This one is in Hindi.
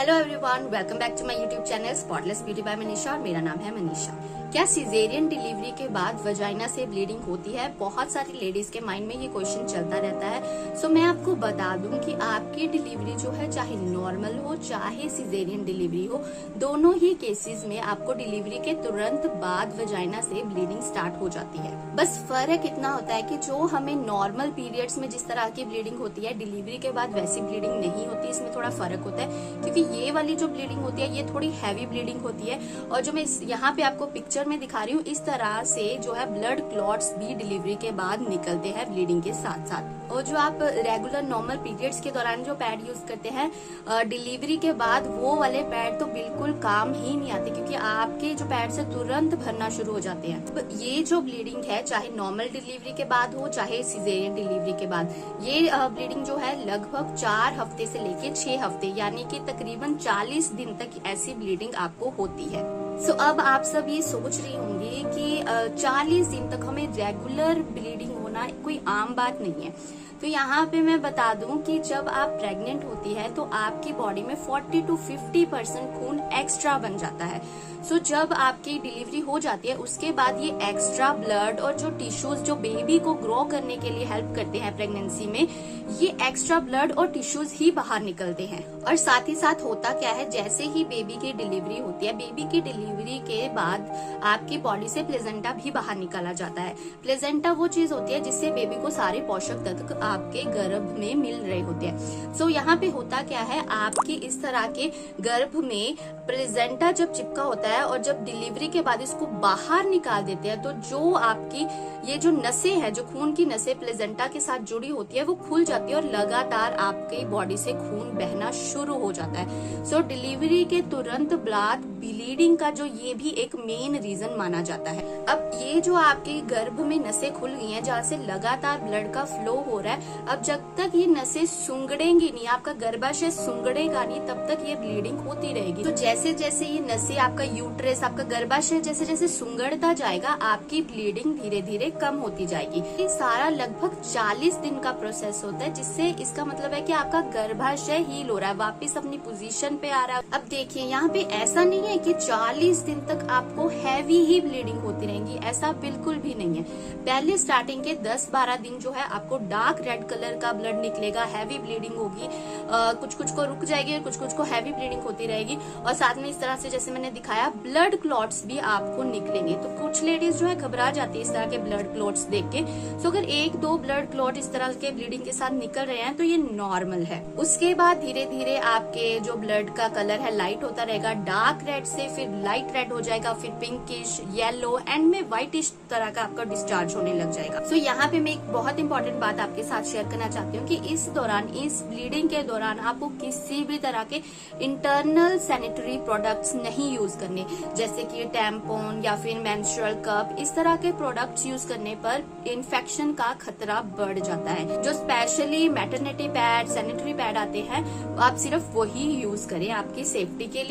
Hello everyone, welcome back to my YouTube channel spotless beauty by Manisha और मेरा नाम है मनीषा। क्या सिजेरियन डिलीवरी के बाद वजाइना से ब्लीडिंग होती है? बहुत सारी लेडीज के माइंड में ये क्वेश्चन चलता रहता है। सो मैं आपको बता दूं कि आपकी डिलीवरी जो है, चाहे नॉर्मल हो चाहे सिजेरियन डिलीवरी हो, दोनों ही केसेस में आपको डिलीवरी के तुरंत बाद वजाइना से ब्लीडिंग स्टार्ट हो जाती है। बस फर्क इतना होता है कि जो हमें नॉर्मल पीरियड्स में जिस तरह की ब्लीडिंग होती है, डिलीवरी के बाद वैसी ब्लीडिंग नहीं होती। इसमें थोड़ा फर्क होता है क्योंकि ये वाली जो ब्लीडिंग होती है ये थोड़ी हैवी ब्लीडिंग होती है। और जो मैं यहाँ पे आपको पिक्चर में दिखा रही हूँ, इस तरह से जो है ब्लड क्लॉट्स भी डिलीवरी के बाद निकलते हैं ब्लीडिंग के साथ साथ। और जो आप रेगुलर नॉर्मल पीरियड्स के दौरान जो पैड यूज करते हैं डिलीवरी के बाद, वो वाले पैड तो बिल्कुल काम ही नहीं आते क्योंकि आपके जो पैड से तुरंत भरना शुरू हो जाते हैं। तो ये जो ब्लीडिंग है, चाहे नॉर्मल डिलीवरी के बाद हो चाहे सिजेरियन डिलीवरी के बाद, ये ब्लीडिंग जो है लगभग 4 हफ्ते से लेके 6 हफ्ते यानी कि तकरीबन 40 दिन तक ऐसी ब्लीडिंग आपको होती है। सो अब आप सब ये सोच रही होंगी कि 40 दिन तक हमें रेगुलर ब्लीडिंग होना कोई आम बात नहीं है। तो यहाँ पे मैं बता दूं कि जब आप प्रेग्नेंट होती है तो आपकी बॉडी में 40 to 50% खून एक्स्ट्रा बन जाता है। सो जब आपकी डिलीवरी हो जाती है उसके बाद ये एक्स्ट्रा ब्लड और जो टिश्यूज जो बेबी को ग्रो करने के लिए हेल्प करते हैं प्रेगनेंसी में, ये एक्स्ट्रा ब्लड और टिश्यूज ही बाहर निकलते हैं। और साथ ही साथ होता क्या है, जैसे ही बेबी की डिलीवरी होती है, बेबी की डिलीवरी के बाद आपकी बॉडी से प्लेजेंटा भी बाहर निकाला जाता है। प्लेजेंटा वो चीज होती है जिससे बेबी को सारे पोषक तत्व आपके गर्भ में मिल रहे होते हैं। सो यहाँ पे होता क्या है, आपकी इस तरह के गर्भ में प्लेजेंटा जब चिपका होता है और जब डिलीवरी के बाद इसको बाहर निकाल देते हैं, तो जो आपकी ये जो नसें हैं, जो खून की नसें प्लेजेंटा के साथ जुड़ी होती है, वो खुल जाती है और लगातार आपके बॉडी से खून बहना शुरू हो जाता है। सो डिलीवरी के तुरंत बाद ब्लीडिंग का जो ये भी एक मेन रीजन माना जाता है। अब ये जो आपके गर्भ में नसें खुल गई हैं, जहाँ से लगातार ब्लड का फ्लो हो रहा है, अब जब तक ये नसें सुंगड़ेंगी नहीं, आपका गर्भाशय सुंगड़ेगा नहीं, तब तक ये ब्लीडिंग होती रहेगी। तो जैसे जैसे ये नसें, आपका यूट्रस, आपका गर्भाशय जैसे जैसे सुंगड़ता जाएगा, आपकी ब्लीडिंग धीरे धीरे कम होती जाएगी। ये सारा लगभग 40 दिन का प्रोसेस होता है, जिससे इसका मतलब है कि आपका गर्भाशय हील हो रहा है, वापस अपनी पोजीशन पे आ रहा है। अब देखिए यहाँ पे ऐसा नहीं है कि 40 दिन तक आपको हैवी ही ब्लीडिंग होती रहेगी, ऐसा बिल्कुल भी नहीं है। पहले स्टार्टिंग के 10-12 दिन जो है आपको डार्क रेड कलर का ब्लड निकलेगा, हैवी ब्लीडिंग होगी, कुछ कुछ को रुक जाएगी और कुछ कुछ को हैवी ब्लीडिंग होती रहेगी। और साथ में इस तरह से जैसे मैंने दिखाया, ब्लड क्लॉट्स भी आपको निकलेंगे। तो कुछ लेडीज जो है घबरा जाती है इस तरह के ब्लड क्लॉट्स देख के। सो अगर 1-2 ब्लड क्लॉट इस तरह के ब्लीडिंग के साथ निकल रहे हैं तो ये नॉर्मल है। उसके बाद धीरे धीरे आपके जो ब्लड का कलर है लाइट होता रहेगा, डार्क रेड से फिर लाइट रेड हो जाएगा, फिर पिंकिश, येलो, एंड में व्हाइटिश तरह का आपका डिस्चार्ज होने लग जाएगा। सो यहाँ पे मैं एक बहुत इंपॉर्टेंट बात आपके साथ शेयर करना चाहती हूँ कि इस दौरान, इस ब्लीडिंग के दौरान आपको किसी भी तरह के इंटरनल सैनिटरी प्रोडक्ट्स नहीं यूज करने, जैसे कि टैम्पॉन या फिर मेंस्ट्रुअल कप। इस तरह के प्रोडक्ट्स यूज करने पर इन्फेक्शन का खतरा बढ़ जाता है। जो specially maternity pad, sanitary pad आते हैं, आप सिर्फ वही यूज करें आपकी सेफ्टी के लिए।